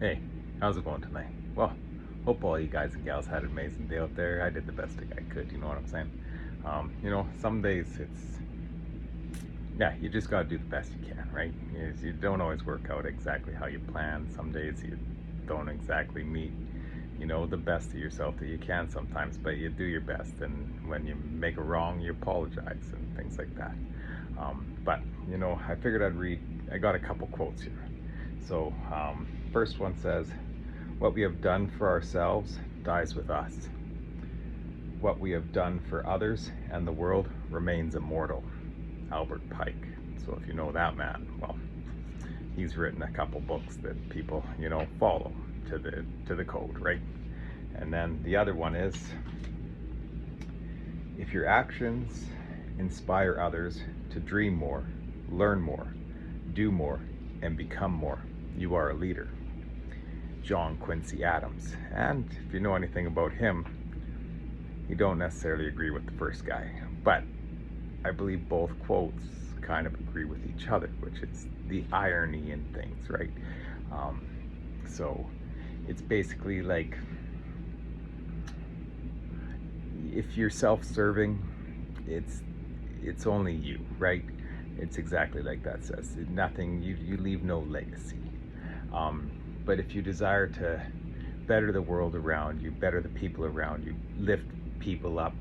Hey, how's it going tonight? Well, hope all you guys and gals had an amazing day out there. I did the best I could, you know what I'm saying? Some days yeah, you just gotta do the best you can, right? You don't always work out exactly how you plan. Some days you don't exactly meet, the best of yourself that you can sometimes, but you do your best. And when you make a wrong, you apologize and things like that. But I figured I got a couple quotes here. So, first one says, what we have done for ourselves dies with us. What we have done for others and the world remains immortal. Albert Pike. So if you know that man, well, he's written a couple books that people, follow to the code, right? And then the other one is, if your actions inspire others to dream more, learn more, do more, and become more, you are a leader. John Quincy Adams. And if you know anything about him, you don't necessarily agree with the first guy, but I believe both quotes kind of agree with each other, which is the irony in things, right? Um, so it's basically like, if you're self-serving, it's only you, right? It's exactly like that says. Nothing, you leave no legacy. But if you desire to better the world around you, better the people around you, lift people up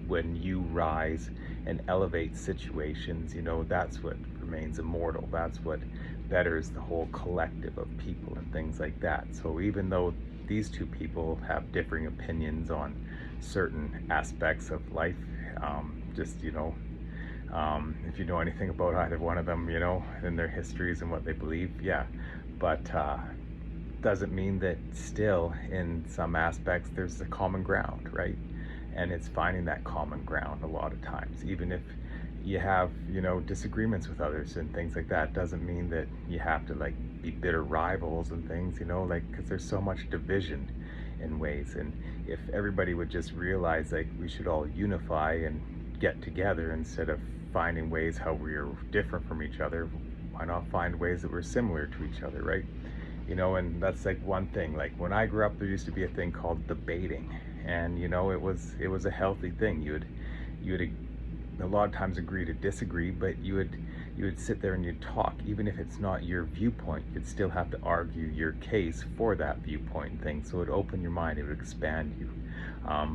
when you rise and elevate situations, that's what remains immortal. That's what betters the whole collective of people and things like that. So even though these two people have differing opinions on certain aspects of life, if you know anything about either one of them, and their histories and what they believe, yeah. But doesn't mean that still in some aspects there's a common ground, right? And it's finding that common ground a lot of times, even if you have disagreements with others and things like that, doesn't mean that you have to like be bitter rivals and things, because there's so much division in ways. And if everybody would just realize like we should all unify and get together instead of finding ways how we're different from each other, why not find ways that we're similar to each other, right? And that's like one thing. Like when I grew up, there used to be a thing called debating, and it was a healthy thing. You would a lot of times agree to disagree, but you would sit there and you'd talk, even if it's not your viewpoint. You'd still have to argue your case for that viewpoint thing. So it would open your mind, it would expand you.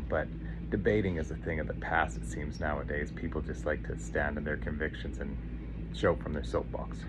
But debating is a thing of the past, it seems nowadays. People just like to stand in their convictions and show from their soapbox.